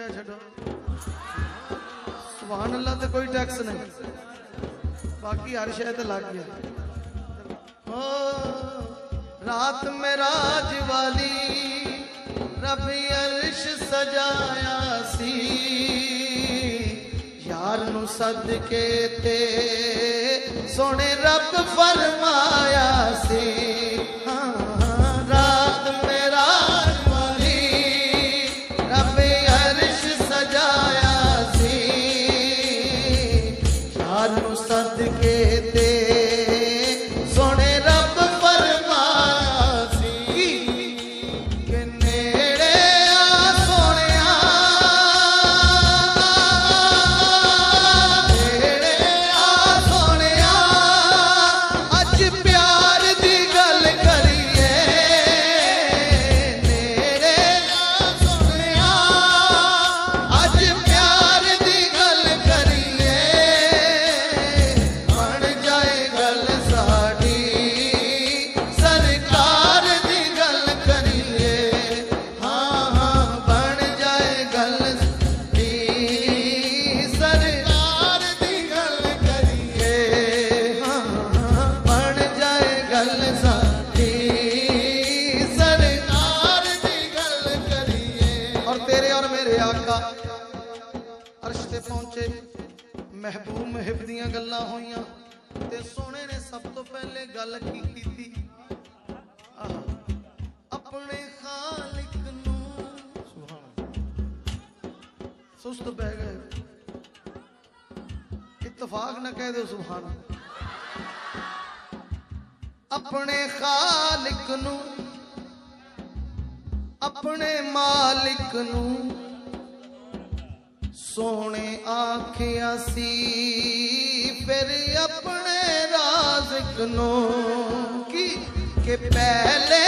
गया छो सुभान अल्लाह तो कोई टैक्स नहीं बाकी हर शय तो लग गया ओ रात में राज वाली रब अर्श सजाया सी यार नू सदके ते सोने रब फरमाया सी रात में राज वाली रब अर्श सजाया सी यार नू सदके ते सोने रब फरमाया सी कि नेड़े आ सोनिया नेड़े आ सोनिया अज प्यार दी गल करिए नेड़े आ सोनिया अज प्यार दी गल करिए बन जाए गल साडी सरकार दी गल करिए हाँ हाँ बन जाए गल साडी सरकार दी गल करिए हाँ हाँ बन जाए गल साडी सरकार दी गल करिए और तेरे और मेरे आका अर्श ते पहुंचे महबूब महब दियां गल्लां होईयां ते सोने ने सब तो पहले गल की कीती अपने खालिक नू सुभान सुस्त बह गए इत्तफाक न कह दो सुभान अपने खालिक नू अपने मालिक नू सोने आखिया सी फिर अपने राज़िक नो की के पहले